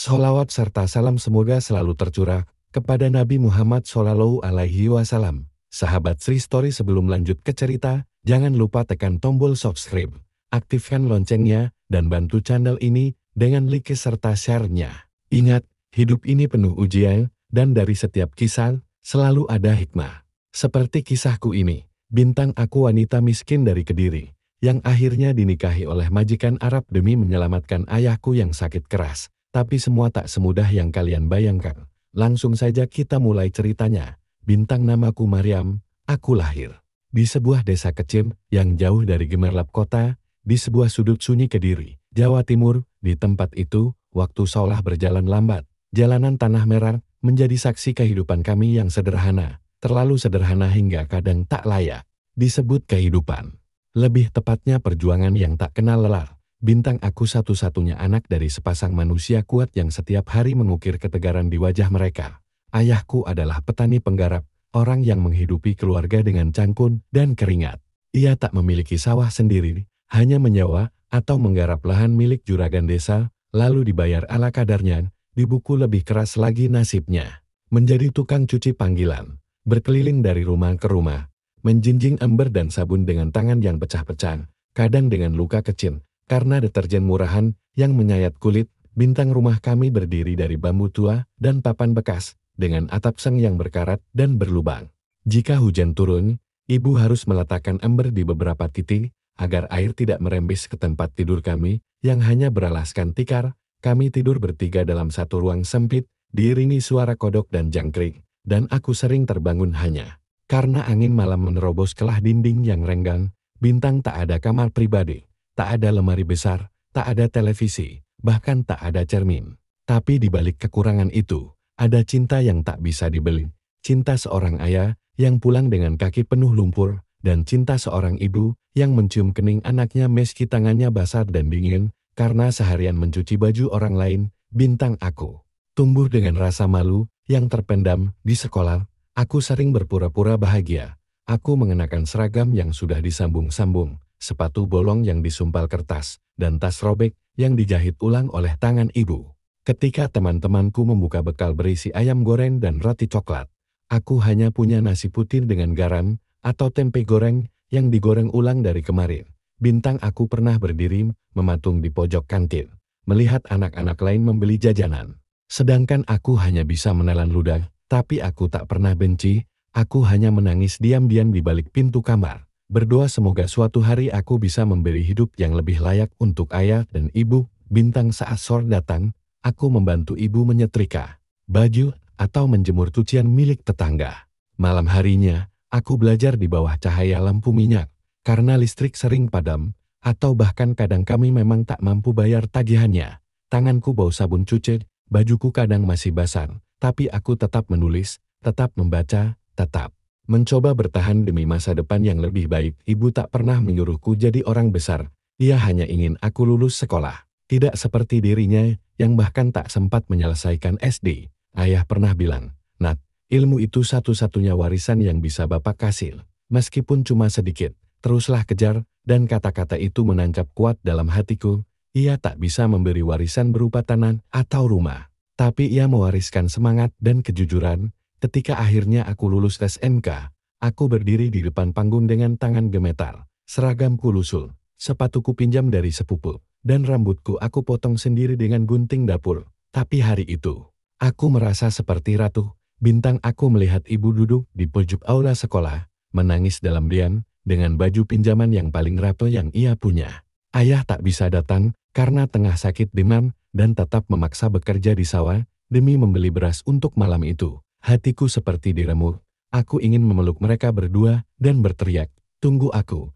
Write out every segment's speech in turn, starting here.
Sholawat serta salam semoga selalu tercurah kepada Nabi Muhammad Shallallahu Alaihi Wasallam. Sahabat Sri Story, sebelum lanjut ke cerita, jangan lupa tekan tombol subscribe, aktifkan loncengnya, dan bantu channel ini dengan like serta share-nya. Ingat, hidup ini penuh ujian, dan dari setiap kisah, selalu ada hikmah. Seperti kisahku ini, Bintang, aku wanita miskin dari Kediri, yang akhirnya dinikahi oleh majikan Arab demi menyelamatkan ayahku yang sakit keras. Tapi semua tak semudah yang kalian bayangkan. Langsung saja kita mulai ceritanya. Bintang, namaku Maryam, aku lahir di sebuah desa kecil yang jauh dari gemerlap kota, di sebuah sudut sunyi Kediri, Jawa Timur. Di tempat itu, waktu seolah berjalan lambat. Jalanan tanah merah menjadi saksi kehidupan kami yang sederhana, terlalu sederhana hingga kadang tak layak disebut kehidupan. Lebih tepatnya perjuangan yang tak kenal lelah. Bintang, aku satu-satunya anak dari sepasang manusia kuat yang setiap hari mengukir ketegaran di wajah mereka. Ayahku adalah petani penggarap, orang yang menghidupi keluarga dengan cangkun dan keringat. Ia tak memiliki sawah sendiri, hanya menyewa atau menggarap lahan milik juragan desa, lalu dibayar ala kadarnya. Di buku lebih keras lagi nasibnya. Menjadi tukang cuci panggilan, berkeliling dari rumah ke rumah, menjinjing ember dan sabun dengan tangan yang pecah-pecah, kadang dengan luka kecil. Karena deterjen murahan yang menyayat kulit. Bintang, rumah kami berdiri dari bambu tua dan papan bekas, dengan atap seng yang berkarat dan berlubang. Jika hujan turun, ibu harus meletakkan ember di beberapa titik, agar air tidak merembes ke tempat tidur kami, yang hanya beralaskan tikar. Kami tidur bertiga dalam satu ruang sempit, diiringi suara kodok dan jangkrik, dan aku sering terbangun hanya karena angin malam menerobos kelah dinding yang renggang. Bintang, tak ada kamar pribadi. Tak ada lemari besar, tak ada televisi, bahkan tak ada cermin. Tapi di balik kekurangan itu, ada cinta yang tak bisa dibeli. Cinta seorang ayah yang pulang dengan kaki penuh lumpur, dan cinta seorang ibu yang mencium kening anaknya meski tangannya basah dan dingin, karena seharian mencuci baju orang lain. Bintang, aku tumbuh dengan rasa malu yang terpendam. Di sekolah, aku sering berpura-pura bahagia. Aku mengenakan seragam yang sudah disambung-sambung, sepatu bolong yang disumpal kertas, dan tas robek yang dijahit ulang oleh tangan ibu. Ketika teman-temanku membuka bekal berisi ayam goreng dan roti coklat, aku hanya punya nasi putih dengan garam, atau tempe goreng yang digoreng ulang dari kemarin. Bintang, aku pernah berdiri mematung di pojok kantin, melihat anak-anak lain membeli jajanan. Sedangkan aku hanya bisa menelan ludah, tapi aku tak pernah benci. Aku hanya menangis diam-diam di balik pintu kamar, berdoa semoga suatu hari aku bisa memberi hidup yang lebih layak untuk ayah dan ibu. Bintang, saat sore datang, aku membantu ibu menyetrika baju atau menjemur cucian milik tetangga. Malam harinya, aku belajar di bawah cahaya lampu minyak, karena listrik sering padam, atau bahkan kadang kami memang tak mampu bayar tagihannya. Tanganku bau sabun cuci, bajuku kadang masih basah, tapi aku tetap menulis, tetap membaca, tetap mencoba bertahan demi masa depan yang lebih baik. Ibu tak pernah menyuruhku jadi orang besar. Ia hanya ingin aku lulus sekolah. Tidak seperti dirinya yang bahkan tak sempat menyelesaikan SD. Ayah pernah bilang, "Nat, ilmu itu satu-satunya warisan yang bisa Bapak kasih. Meskipun cuma sedikit, teruslah kejar." Dan kata-kata itu menancap kuat dalam hatiku. Ia tak bisa memberi warisan berupa tanah atau rumah, tapi ia mewariskan semangat dan kejujuran. Ketika akhirnya aku lulus SMK, aku berdiri di depan panggung dengan tangan gemetar. Seragamku lusuh, sepatuku pinjam dari sepupu, dan rambutku aku potong sendiri dengan gunting dapur. Tapi hari itu, aku merasa seperti ratu. Bintang, aku melihat ibu duduk di pojok aula sekolah, menangis dalam diam, dengan baju pinjaman yang paling rapi yang ia punya. Ayah tak bisa datang, karena tengah sakit demam, dan tetap memaksa bekerja di sawah, demi membeli beras untuk malam itu. Hatiku seperti diremuk. Aku ingin memeluk mereka berdua dan berteriak, "Tunggu aku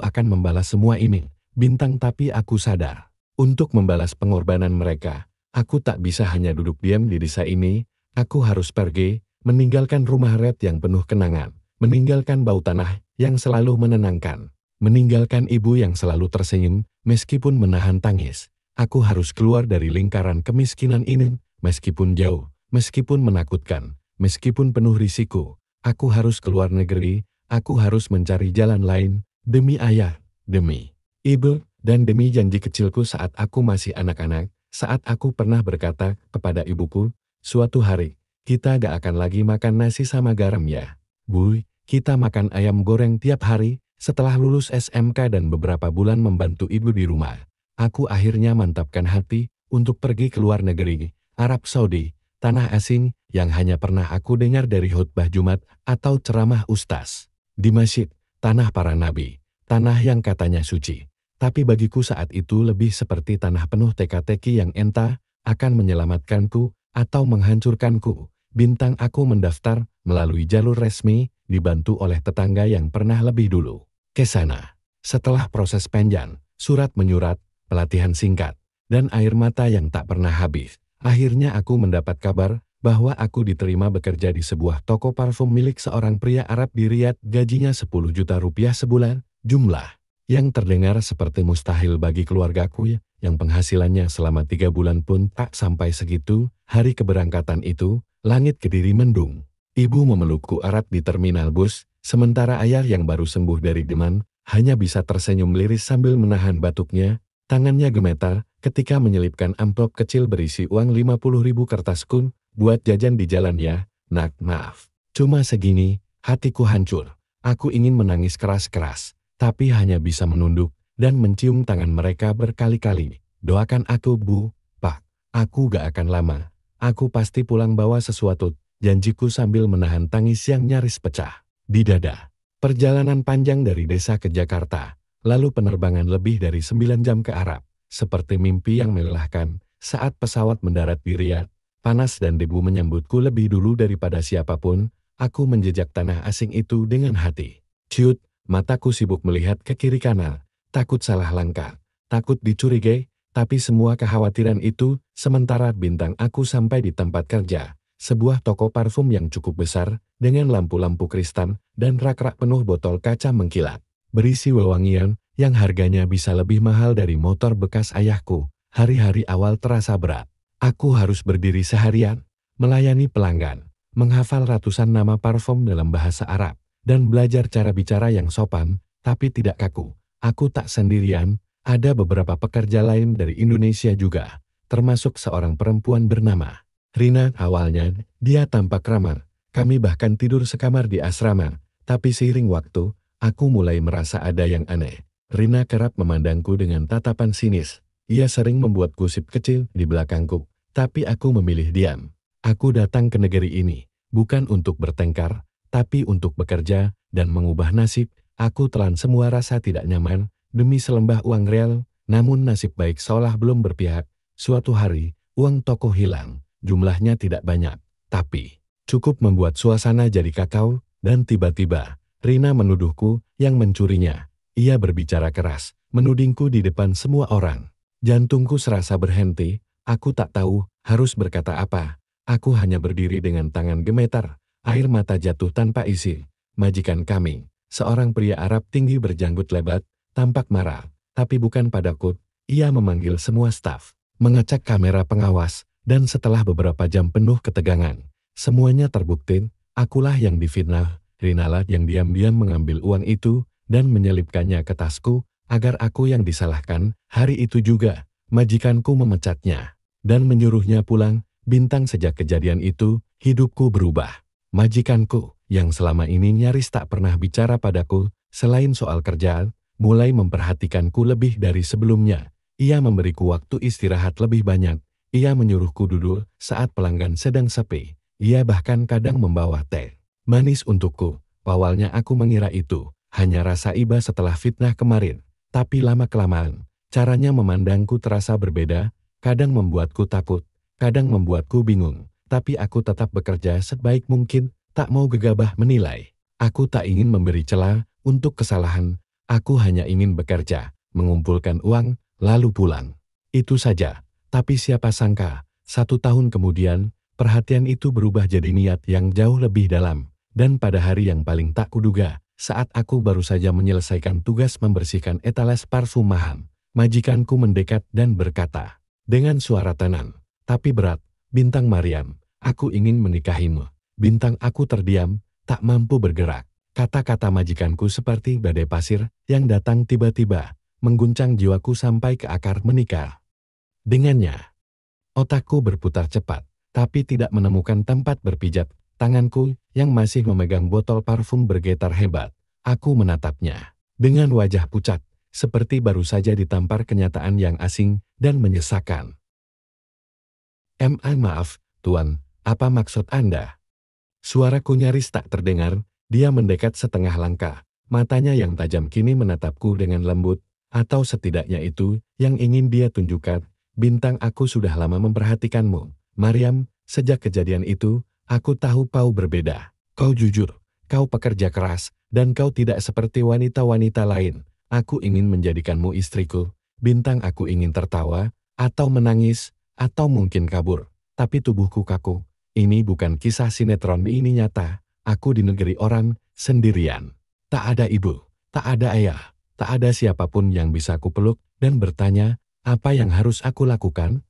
akan membalas semua ini." Bintang, tapi aku sadar, untuk membalas pengorbanan mereka, aku tak bisa hanya duduk diam di desa ini. Aku harus pergi, meninggalkan rumah red yang penuh kenangan, meninggalkan bau tanah yang selalu menenangkan, meninggalkan ibu yang selalu tersenyum meskipun menahan tangis. Aku harus keluar dari lingkaran kemiskinan ini, meskipun jauh, meskipun menakutkan. Meskipun penuh risiko, aku harus keluar negeri, aku harus mencari jalan lain, demi ayah, demi ibu, dan demi janji kecilku saat aku masih anak-anak. Saat aku pernah berkata kepada ibuku, suatu hari, kita gak akan lagi makan nasi sama garam ya. Bu, kita makan ayam goreng tiap hari. Setelah lulus SMK dan beberapa bulan membantu ibu di rumah, aku akhirnya mantapkan hati untuk pergi ke luar negeri, Arab Saudi, tanah asing yang hanya pernah aku dengar dari khutbah Jumat atau ceramah ustaz. Di masjid, tanah para nabi, tanah yang katanya suci. Tapi bagiku saat itu lebih seperti tanah penuh teka-teki yang entah akan menyelamatkanku atau menghancurkanku. Bintang aku mendaftar melalui jalur resmi, dibantu oleh tetangga yang pernah lebih dulu ke sana. Setelah proses panjang, surat menyurat, pelatihan singkat, dan air mata yang tak pernah habis, akhirnya aku mendapat kabar bahwa aku diterima bekerja di sebuah toko parfum milik seorang pria Arab di Riyadh. Gajinya 10 juta rupiah sebulan, jumlah yang terdengar seperti mustahil bagi keluargaku yang penghasilannya selama 3 bulan pun tak sampai segitu. Hari keberangkatan itu, langit Kediri mendung. Ibu memelukku erat di terminal bus, sementara ayah yang baru sembuh dari demam, hanya bisa tersenyum liris sambil menahan batuknya. Tangannya gemetar ketika menyelipkan amplop kecil berisi uang 50.000 kertas kun, buat jajan di jalan ya, nak maaf. Cuma segini, hatiku hancur. Aku ingin menangis keras-keras, tapi hanya bisa menunduk dan mencium tangan mereka berkali-kali. Doakan aku Bu, Pak, aku gak akan lama. Aku pasti pulang bawa sesuatu. Janjiku sambil menahan tangis yang nyaris pecah di dada. Perjalanan panjang dari desa ke Jakarta, lalu penerbangan lebih dari 9 jam ke Arab. Seperti mimpi yang melelahkan, saat pesawat mendarat di Riyadh, panas dan debu menyambutku lebih dulu daripada siapapun. Aku menjejak tanah asing itu dengan hati. Ciut, mataku sibuk melihat ke kiri kanan, takut salah langkah, takut dicurigai, tapi semua kekhawatiran itu, sementara bintang aku sampai di tempat kerja. Sebuah toko parfum yang cukup besar, dengan lampu-lampu kristal dan rak-rak penuh botol kaca mengkilat, berisi wewangian yang harganya bisa lebih mahal dari motor bekas ayahku. Hari-hari awal terasa berat. Aku harus berdiri seharian, melayani pelanggan, menghafal ratusan nama parfum dalam bahasa Arab, dan belajar cara bicara yang sopan, tapi tidak kaku. Aku tak sendirian, ada beberapa pekerja lain dari Indonesia juga, termasuk seorang perempuan bernama Rina. Awalnya, dia tampak ramah. Kami bahkan tidur sekamar di asrama. Tapi seiring waktu, aku mulai merasa ada yang aneh. Rina kerap memandangku dengan tatapan sinis. Ia sering membuat gosip kecil di belakangku. Tapi aku memilih diam. Aku datang ke negeri ini, bukan untuk bertengkar, tapi untuk bekerja dan mengubah nasib. Aku telan semua rasa tidak nyaman demi selembah uang real. Namun nasib baik seolah belum berpihak. Suatu hari, uang toko hilang. Jumlahnya tidak banyak, tapi cukup membuat suasana jadi kacau, dan tiba-tiba, Rina menuduhku yang mencurinya. Ia berbicara keras, menudingku di depan semua orang. Jantungku serasa berhenti, aku tak tahu harus berkata apa. Aku hanya berdiri dengan tangan gemetar, air mata jatuh tanpa isi. Majikan kami, seorang pria Arab tinggi berjanggut lebat, tampak marah, tapi bukan padaku. Ia memanggil semua staf, mengecek kamera pengawas, dan setelah beberapa jam penuh ketegangan, semuanya terbukti, akulah yang difitnah. Rinalah yang diam-diam mengambil uang itu dan menyelipkannya ke tasku, agar aku yang disalahkan. Hari itu juga, majikanku memecatnya dan menyuruhnya pulang. Bintang, sejak kejadian itu, hidupku berubah. Majikanku, yang selama ini nyaris tak pernah bicara padaku, selain soal kerjaan, mulai memperhatikanku lebih dari sebelumnya. Ia memberiku waktu istirahat lebih banyak. Ia menyuruhku duduk saat pelanggan sedang sepi. Ia bahkan kadang membawa teh manis untukku. Awalnya aku mengira itu hanya rasa iba setelah fitnah kemarin. Tapi lama-kelamaan, caranya memandangku terasa berbeda. Kadang membuatku takut, kadang membuatku bingung. Tapi aku tetap bekerja sebaik mungkin, tak mau gegabah menilai. Aku tak ingin memberi celah untuk kesalahan. Aku hanya ingin bekerja, mengumpulkan uang, lalu pulang. Itu saja. Tapi siapa sangka, 1 tahun kemudian, perhatian itu berubah jadi niat yang jauh lebih dalam. Dan pada hari yang paling tak kuduga, saat aku baru saja menyelesaikan tugas membersihkan etalas parfum mahal, majikanku mendekat dan berkata, dengan suara tenang, tapi berat, Bintang Mariam, aku ingin menikahimu. Bintang, aku terdiam, tak mampu bergerak. Kata-kata majikanku seperti badai pasir yang datang tiba-tiba, mengguncang jiwaku sampai ke akar menikah. Dengannya, Otakku berputar cepat, tapi tidak menemukan tempat berpijak. Tanganku yang masih memegang botol parfum bergetar hebat. Aku menatapnya dengan wajah pucat, seperti baru saja ditampar kenyataan yang asing dan menyesakan. Maaf, Tuan, apa maksud Anda? Suaraku nyaris tak terdengar, dia mendekat setengah langkah. Matanya yang tajam kini menatapku dengan lembut, atau setidaknya itu yang ingin dia tunjukkan. Bintang, aku sudah lama memperhatikanmu, Maryam. Sejak kejadian itu, aku tahu kau berbeda. Kau jujur, kau pekerja keras, dan kau tidak seperti wanita-wanita lain. Aku ingin menjadikanmu istriku. Bintang, aku ingin tertawa, atau menangis, atau mungkin kabur. Tapi tubuhku kaku. Ini bukan kisah sinetron, ini nyata. Aku di negeri orang, sendirian. Tak ada ibu, tak ada ayah, tak ada siapapun yang bisa kupeluk dan bertanya, apa yang harus aku lakukan?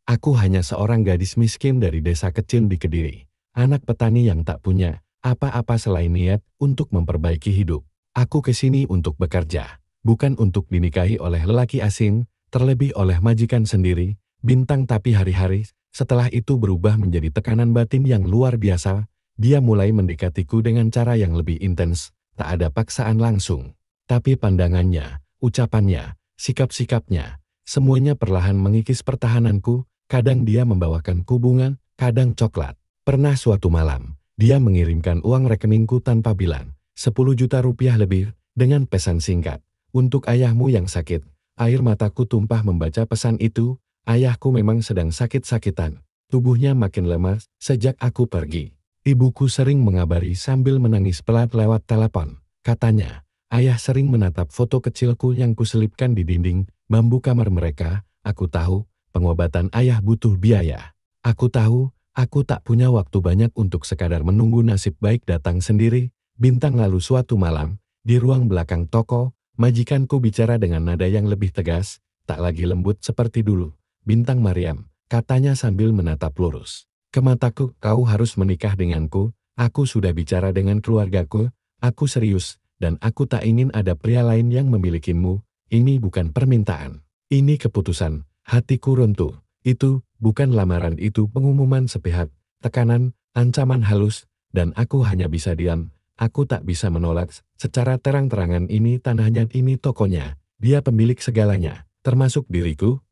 Aku hanya seorang gadis miskin dari desa kecil di Kediri. Anak petani yang tak punya apa-apa selain niat untuk memperbaiki hidup. Aku kesini untuk bekerja, bukan untuk dinikahi oleh lelaki asing, terlebih oleh majikan sendiri, Bintang. Tapi hari-hari setelah itu berubah menjadi tekanan batin yang luar biasa. Dia mulai mendekatiku dengan cara yang lebih intens. Tak ada paksaan langsung, tapi pandangannya, ucapannya, sikap-sikapnya, semuanya perlahan mengikis pertahananku. Kadang dia membawakanku bunga, kadang coklat. Pernah suatu malam, dia mengirimkan uang rekeningku tanpa bilang, 10 juta rupiah lebih, dengan pesan singkat, untuk ayahmu yang sakit. Air mataku tumpah membaca pesan itu. Ayahku memang sedang sakit-sakitan, tubuhnya makin lemah sejak aku pergi. Ibuku sering mengabari sambil menangis pelan lewat telepon. Katanya, ayah sering menatap foto kecilku yang kuselipkan di dinding bambu kamar mereka. Aku tahu, pengobatan ayah butuh biaya. Aku tahu, aku tak punya waktu banyak untuk sekadar menunggu nasib baik datang sendiri. Bintang. Lalu suatu malam, di ruang belakang toko, majikanku bicara dengan nada yang lebih tegas, tak lagi lembut seperti dulu. Bintang, Maryam, katanya sambil menatap lurus ke mataku, kau harus menikah denganku. Aku sudah bicara dengan keluargaku. Aku serius, dan aku tak ingin ada pria lain yang memilikimu. Ini bukan permintaan. Ini keputusan. Hatiku runtuh. Itu bukan lamaran, itu pengumuman sepihak. Tekanan, ancaman halus, dan aku hanya bisa diam. Aku tak bisa menolak secara terang-terangan. Ini tanahnya, ini tokonya. Dia pemilik segalanya, termasuk diriku.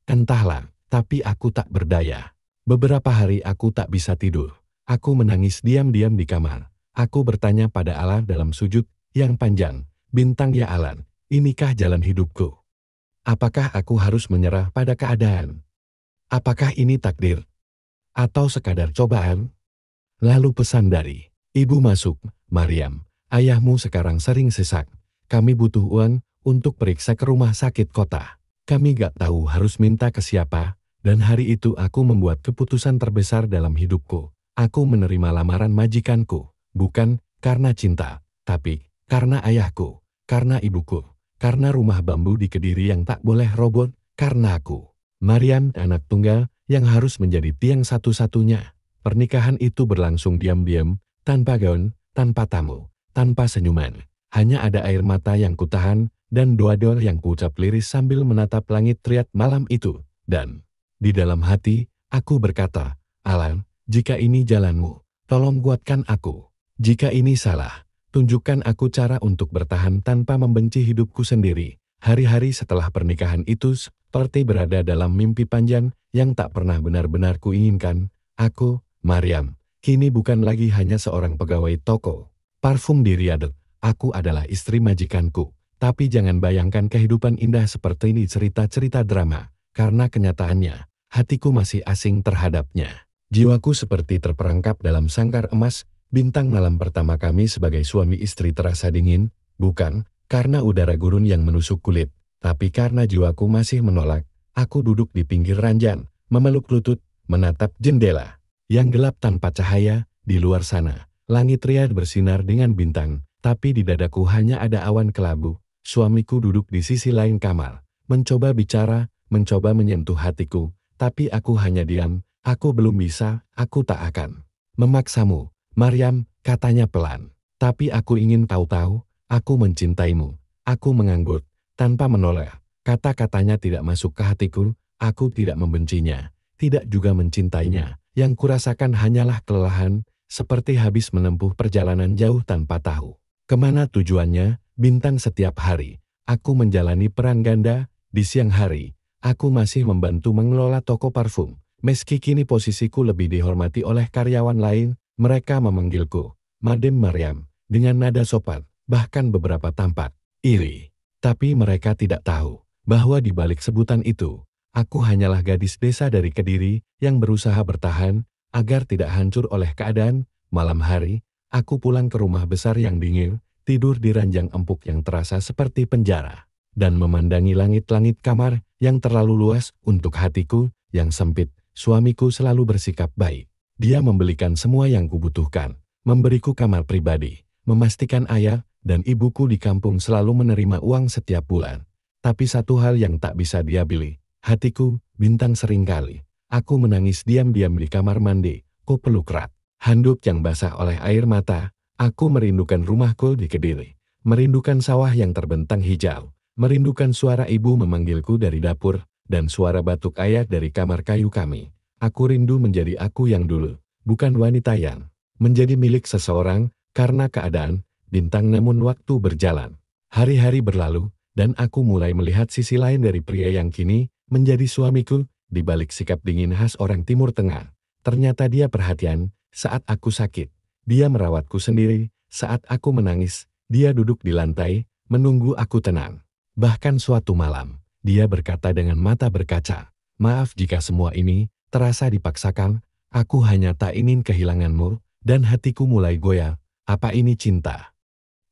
Entahlah, tapi aku tak berdaya. Beberapa hari aku tak bisa tidur. Aku menangis diam-diam di kamar. Aku bertanya pada Allah dalam sujud yang panjang, Bintang, ya Allah, inikah jalan hidupku? Apakah aku harus menyerah pada keadaan? Apakah ini takdir? Atau sekadar cobaan? Lalu pesan dari ibu masuk, Maryam, ayahmu sekarang sering sesak. Kami butuh uang untuk periksa ke rumah sakit kota. Kami gak tahu harus minta ke siapa. Dan hari itu aku membuat keputusan terbesar dalam hidupku. Aku menerima lamaran majikanku, bukan karena cinta, tapi karena ayahku, karena ibuku, karena rumah bambu di Kediri yang tak boleh roboh, karena aku. Maryam, anak tunggal, yang harus menjadi tiang satu-satunya. Pernikahan itu berlangsung diam-diam, tanpa gaun, tanpa tamu, tanpa senyuman. Hanya ada air mata yang kutahan, dan doa-doa yang kuucap liris sambil menatap langit triat malam itu. Dan di dalam hati, aku berkata, Alan, jika ini jalanmu, tolong kuatkan aku. Jika ini salah, tunjukkan aku cara untuk bertahan tanpa membenci hidupku sendiri. Hari-hari setelah pernikahan itu seperti berada dalam mimpi panjang yang tak pernah benar-benar kuinginkan. Aku, Maryam, kini bukan lagi hanya seorang pegawai toko parfum di Riyadh. Aku adalah istri majikanku. Tapi jangan bayangkan kehidupan indah seperti ini cerita-cerita drama, karena kenyataannya, hatiku masih asing terhadapnya. Jiwaku seperti terperangkap dalam sangkar emas. Bintang. Malam pertama kami sebagai suami istri terasa dingin, bukan karena udara gurun yang menusuk kulit, tapi karena jiwaku masih menolak. Aku duduk di pinggir ranjang, memeluk lutut, menatap jendela yang gelap tanpa cahaya. Di luar sana, langit Riyadh bersinar dengan bintang, tapi di dadaku hanya ada awan kelabu. Suamiku duduk di sisi lain kamar, mencoba bicara, mencoba menyentuh hatiku, tapi aku hanya diam. Aku belum bisa, aku tak akan memaksamu, Maryam, katanya pelan. Tapi aku ingin tahu-tahu, aku mencintaimu. Aku menganggut, tanpa menoleh. Kata-katanya tidak masuk ke hatiku, aku tidak membencinya. tidak juga mencintainya. Yang kurasakan hanyalah kelelahan, seperti habis menempuh perjalanan jauh tanpa tahu kemana tujuannya. Bintang, setiap hari aku menjalani peran ganda. Di siang hari, aku masih membantu mengelola toko parfum. Meski kini posisiku lebih dihormati oleh karyawan lain, mereka memanggilku Madam Maryam dengan nada sopan, bahkan beberapa tampak iri. Tapi mereka tidak tahu bahwa di balik sebutan itu, aku hanyalah gadis desa dari Kediri yang berusaha bertahan agar tidak hancur oleh keadaan. Malam hari, aku pulang ke rumah besar yang dingin, tidur di ranjang empuk yang terasa seperti penjara, dan memandangi langit-langit kamar yang terlalu luas untuk hatiku yang sempit. Suamiku selalu bersikap baik. Dia membelikan semua yang kubutuhkan, memberiku kamar pribadi, memastikan ayah dan ibuku di kampung selalu menerima uang setiap bulan. Tapi satu hal yang tak bisa dia beli, hatiku. Bintang, seringkali aku menangis diam-diam di kamar mandi. Ku peluk erat handuk yang basah oleh air mata. Aku merindukan rumahku di Kediri, merindukan sawah yang terbentang hijau, merindukan suara ibu memanggilku dari dapur, dan suara batuk ayah dari kamar kayu kami. Aku rindu menjadi aku yang dulu, bukan wanita yang menjadi milik seseorang karena keadaan. Bintang, namun waktu berjalan, hari-hari berlalu, dan aku mulai melihat sisi lain dari pria yang kini menjadi suamiku. Di balik sikap dingin khas orang Timur Tengah, ternyata dia perhatian. Saat aku sakit, dia merawatku sendiri. Saat aku menangis, dia duduk di lantai, menunggu aku tenang. Bahkan suatu malam, dia berkata dengan mata berkaca, "Maaf jika semua ini terasa dipaksakan, aku hanya tak ingin kehilanganmu." Dan hatiku mulai goyah. Apa ini cinta?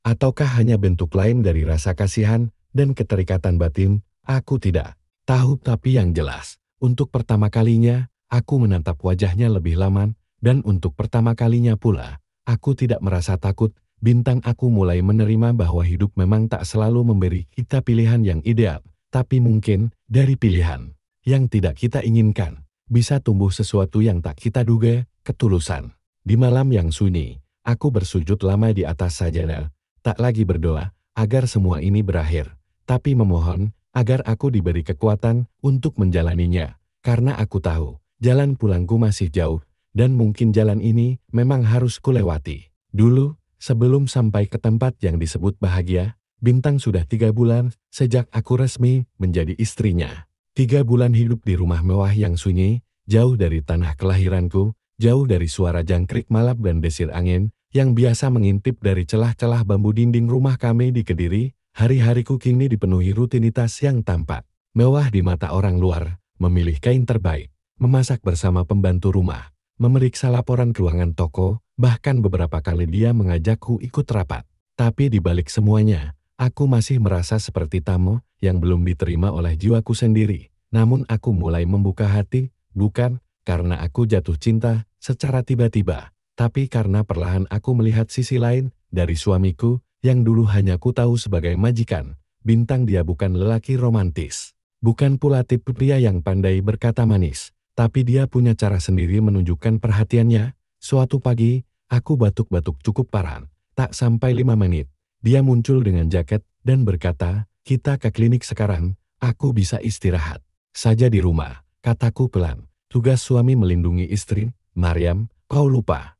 Ataukah hanya bentuk lain dari rasa kasihan dan keterikatan batin? Aku tidak tahu, tapi yang jelas, untuk pertama kalinya, aku menatap wajahnya lebih lama, dan untuk pertama kalinya pula, aku tidak merasa takut. Bintang, aku mulai menerima bahwa hidup memang tak selalu memberi kita pilihan yang ideal, tapi mungkin dari pilihan yang tidak kita inginkan, bisa tumbuh sesuatu yang tak kita duga. Ketulusan. Di malam yang sunyi, aku bersujud lama di atas sajadah, tak lagi berdoa agar semua ini berakhir, tapi memohon agar aku diberi kekuatan untuk menjalaninya, karena aku tahu jalan pulangku masih jauh, dan mungkin jalan ini memang harus kulewati. Dulu, sebelum sampai ke tempat yang disebut bahagia, Bintang, sudah 3 bulan sejak aku resmi menjadi istrinya. 3 bulan hidup di rumah mewah yang sunyi, jauh dari tanah kelahiranku, jauh dari suara jangkrik malam dan desir angin yang biasa mengintip dari celah-celah bambu dinding rumah kami di Kediri. Hari-hariku kini dipenuhi rutinitas yang tampak mewah di mata orang luar, memilih kain terbaik, memasak bersama pembantu rumah, memeriksa laporan ruangan toko, bahkan beberapa kali dia mengajakku ikut rapat. Tapi di balik semuanya, aku masih merasa seperti tamu yang belum diterima oleh jiwaku sendiri. Namun aku mulai membuka hati, bukan karena aku jatuh cinta secara tiba-tiba, tapi karena perlahan aku melihat sisi lain dari suamiku yang dulu hanya ku tahu sebagai majikan. Bintang, dia bukan lelaki romantis, bukan pula tipe pria yang pandai berkata manis, tapi dia punya cara sendiri menunjukkan perhatiannya. Suatu pagi, aku batuk-batuk cukup parah. Tak sampai 5 menit, dia muncul dengan jaket dan berkata, "Kita ke klinik sekarang, aku bisa istirahat saja di rumah," kataku pelan. "Tugas suami melindungi istri, Maryam, kau lupa,"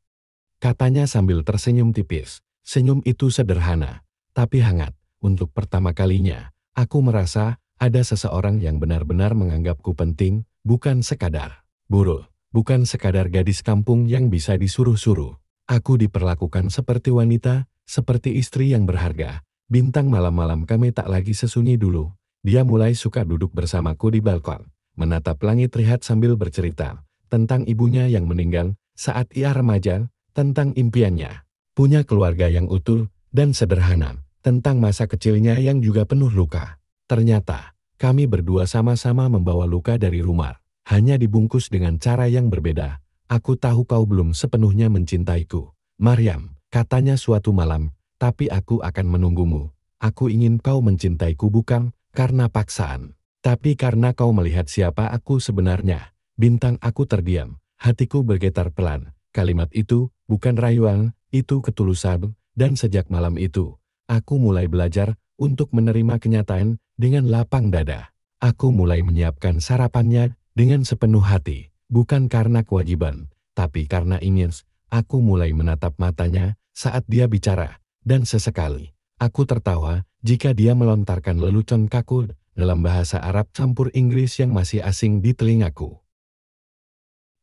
katanya sambil tersenyum tipis. Senyum itu sederhana, tapi hangat. Untuk pertama kalinya, aku merasa ada seseorang yang benar-benar menganggapku penting, bukan sekadar buruh, bukan sekadar gadis kampung yang bisa disuruh-suruh. Aku diperlakukan seperti wanita, seperti istri yang berharga. Bintang, malam-malam kami tak lagi sesunyi dulu. Dia mulai suka duduk bersamaku di balkon, menatap langit rihat sambil bercerita tentang ibunya yang meninggal saat ia remaja, tentang impiannya punya keluarga yang utuh dan sederhana, tentang masa kecilnya yang juga penuh luka. Ternyata, kami berdua sama-sama membawa luka dari rumah, hanya dibungkus dengan cara yang berbeda. "Aku tahu kau belum sepenuhnya mencintaiku, Maryam," katanya suatu malam, "tapi aku akan menunggumu. Aku ingin kau mencintaiku bukan karena paksaan, tapi karena kau melihat siapa aku sebenarnya." Bintang, aku terdiam, hatiku bergetar pelan. Kalimat itu bukan rayuan, itu ketulusan, dan sejak malam itu, aku mulai belajar untuk menerima kenyataan dengan lapang dada. Aku mulai menyiapkan sarapannya dengan sepenuh hati, Bukan karena kewajiban, tapi karena ingin. Aku mulai menatap matanya saat dia bicara, dan sesekali aku tertawa jika dia melontarkan lelucon kaku dalam bahasa Arab campur Inggris yang masih asing di telingaku.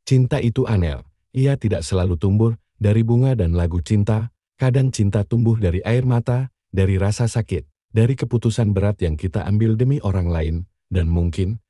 Cinta itu aneh. Ia tidak selalu tumbuh dari bunga dan lagu cinta. Kadang cinta tumbuh dari air mata, dari rasa sakit, dari keputusan berat yang kita ambil demi orang lain, dan mungkin,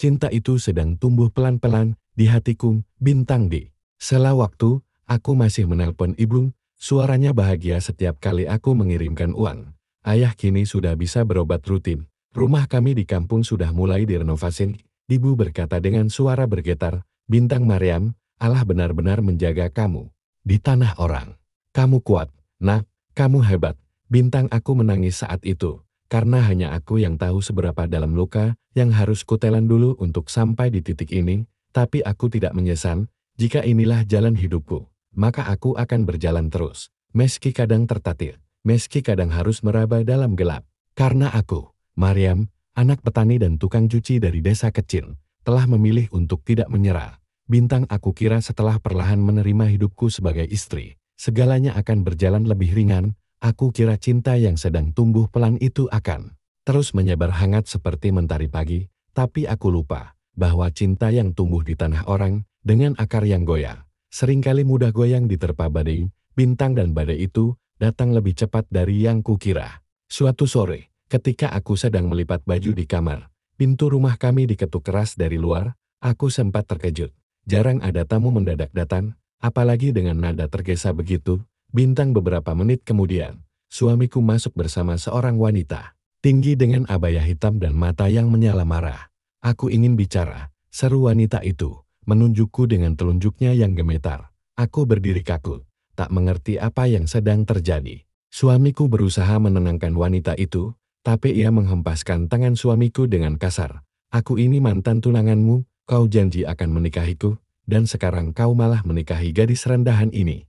cinta itu sedang tumbuh pelan-pelan di hatiku, bintang di. Sela waktu, aku masih menelpon ibu, suaranya bahagia setiap kali aku mengirimkan uang. Ayah kini sudah bisa berobat rutin. Rumah kami di kampung sudah mulai direnovasi. Ibu berkata dengan suara bergetar, "Bintang Maryam, Allah benar-benar menjaga kamu. Di tanah orang. Kamu kuat, nak, kamu hebat." Bintang, aku menangis saat itu, karena hanya aku yang tahu seberapa dalam luka yang harus kutelan dulu untuk sampai di titik ini, tapi aku tidak menyesal. Jika inilah jalan hidupku, maka aku akan berjalan terus, meski kadang tertatih, meski kadang harus meraba dalam gelap. Karena aku, Maryam, anak petani dan tukang cuci dari desa kecil, telah memilih untuk tidak menyerah. Bintang, aku kira setelah perlahan menerima hidupku sebagai istri, segalanya akan berjalan lebih ringan. Aku kira cinta yang sedang tumbuh pelan itu akan terus menyebar hangat seperti mentari pagi, tapi aku lupa bahwa cinta yang tumbuh di tanah orang, dengan akar yang goyah, seringkali mudah goyang diterpa badai. Bintang, dan badai itu datang lebih cepat dari yang kukira. Suatu sore, ketika aku sedang melipat baju di kamar, pintu rumah kami diketuk keras dari luar. Aku sempat terkejut. Jarang ada tamu mendadak datang, apalagi dengan nada tergesa begitu. Bintang, beberapa menit kemudian, suamiku masuk bersama seorang wanita, tinggi dengan abaya hitam dan mata yang menyala marah. "Aku ingin bicara," seru wanita itu, menunjukku dengan telunjuknya yang gemetar. Aku berdiri kaku, tak mengerti apa yang sedang terjadi. Suamiku berusaha menenangkan wanita itu, tapi ia menghempaskan tangan suamiku dengan kasar. "Aku ini mantan tunanganmu, kau janji akan menikahiku, dan sekarang kau malah menikahi gadis rendahan ini."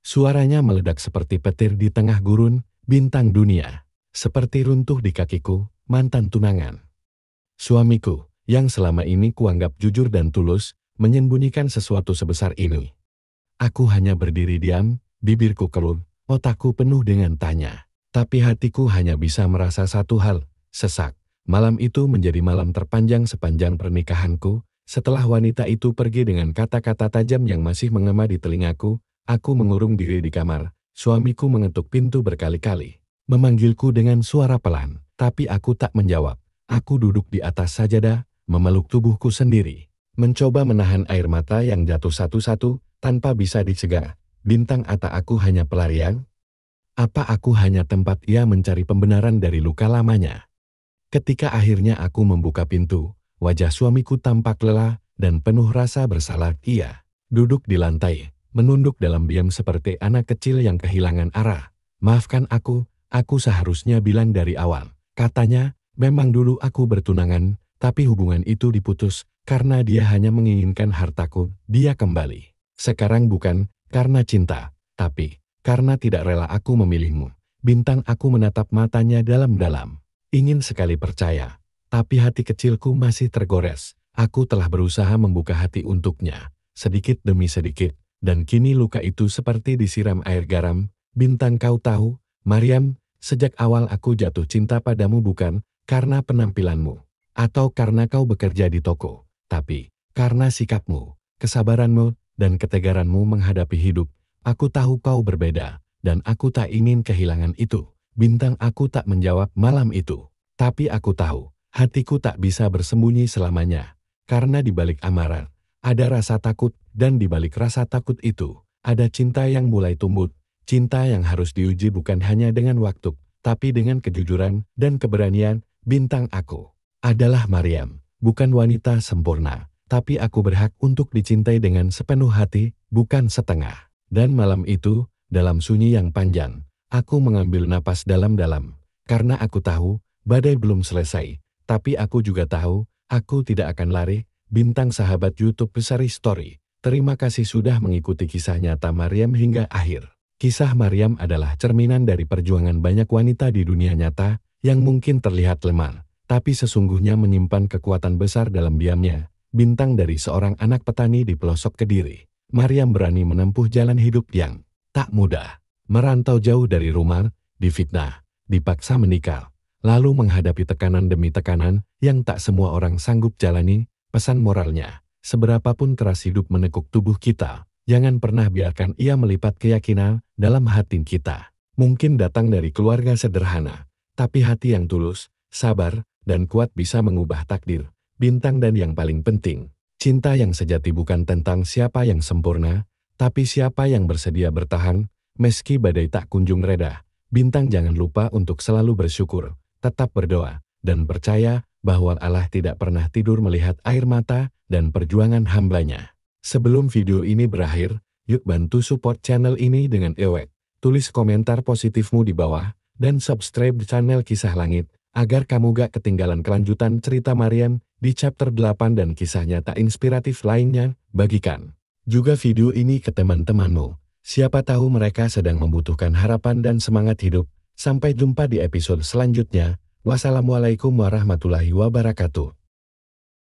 Suaranya meledak seperti petir di tengah gurun. Bintang, dunia seperti runtuh di kakiku. Mantan tunangan suamiku, yang selama ini kuanggap jujur dan tulus, menyembunyikan sesuatu sebesar ini. Aku hanya berdiri diam, bibirku keluh, otakku penuh dengan tanya. Tapi hatiku hanya bisa merasa satu hal, sesak. Malam itu menjadi malam terpanjang sepanjang pernikahanku. Setelah wanita itu pergi dengan kata-kata tajam yang masih mengema di telingaku, aku mengurung diri di kamar. Suamiku mengetuk pintu berkali-kali, memanggilku dengan suara pelan, tapi aku tak menjawab. Aku duduk di atas sajadah, memeluk tubuhku sendiri, mencoba menahan air mata yang jatuh satu-satu, tanpa bisa dicegah. Bintang, apa aku hanya pelarian? Apa aku hanya tempat ia mencari pembenaran dari luka lamanya? Ketika akhirnya aku membuka pintu, wajah suamiku tampak lelah dan penuh rasa bersalah. Ia duduk di lantai, menunduk dalam diam seperti anak kecil yang kehilangan arah. "Maafkan aku seharusnya bilang dari awal," katanya. "Memang dulu aku bertunangan, tapi hubungan itu diputus karena dia hanya menginginkan hartaku." Dia kembali. "Sekarang bukan karena cinta, tapi karena tidak rela aku memilihmu." Bintang, aku menatap matanya dalam-dalam. Ingin sekali percaya, tapi hati kecilku masih tergores. Aku telah berusaha membuka hati untuknya, sedikit demi sedikit. Dan kini luka itu seperti disiram air garam. Bintang, kau tahu, Maryam, sejak awal aku jatuh cinta padamu bukan karena penampilanmu, atau karena kau bekerja di toko, tapi karena sikapmu, kesabaranmu, dan ketegaranmu menghadapi hidup. Aku tahu kau berbeda, dan aku tak ingin kehilangan itu." Bintang, aku tak menjawab malam itu. Tapi aku tahu, hatiku tak bisa bersembunyi selamanya. Karena di balik amarah, ada rasa takut, dan di balik rasa takut itu, ada cinta yang mulai tumbuh. Cinta yang harus diuji bukan hanya dengan waktu, tapi dengan kejujuran dan keberanian. Bintang, aku adalah Maryam, bukan wanita sempurna, tapi aku berhak untuk dicintai dengan sepenuh hati, bukan setengah. Dan malam itu, dalam sunyi yang panjang, aku mengambil napas dalam-dalam, karena aku tahu, badai belum selesai, tapi aku juga tahu, aku tidak akan lari. Bintang, sahabat YouTube Besari Story, terima kasih sudah mengikuti kisah nyata Maryam hingga akhir. Kisah Maryam adalah cerminan dari perjuangan banyak wanita di dunia nyata, yang mungkin terlihat lemah, tapi sesungguhnya menyimpan kekuatan besar dalam diamnya. bintang dari seorang anak petani di pelosok Kediri. Maryam berani menempuh jalan hidup yang tak mudah. Merantau jauh dari rumah, difitnah, dipaksa menikah, lalu menghadapi tekanan demi tekanan yang tak semua orang sanggup jalani. Pesan moralnya, seberapapun keras hidup menekuk tubuh kita, jangan pernah biarkan ia melipat keyakinan dalam hati kita. Mungkin datang dari keluarga sederhana, tapi hati yang tulus, sabar, dan kuat bisa mengubah takdir. Bintang dan yang paling penting, cinta yang sejati bukan tentang siapa yang sempurna, tapi siapa yang bersedia bertahan, meski badai tak kunjung reda. Bintang jangan lupa untuk selalu bersyukur, tetap berdoa, dan percaya bahwa Allah tidak pernah tidur melihat air mata dan perjuangan hambanya. Sebelum video ini berakhir, yuk bantu support channel ini dengan tulis komentar positifmu di bawah, dan subscribe channel Kisah Langit, agar kamu gak ketinggalan kelanjutan cerita Maryam di chapter 8 dan kisah nyata inspiratif lainnya. Bagikan juga video ini ke teman-temanmu. Siapa tahu mereka sedang membutuhkan harapan dan semangat hidup. Sampai jumpa di episode selanjutnya. Wassalamualaikum warahmatullahi wabarakatuh.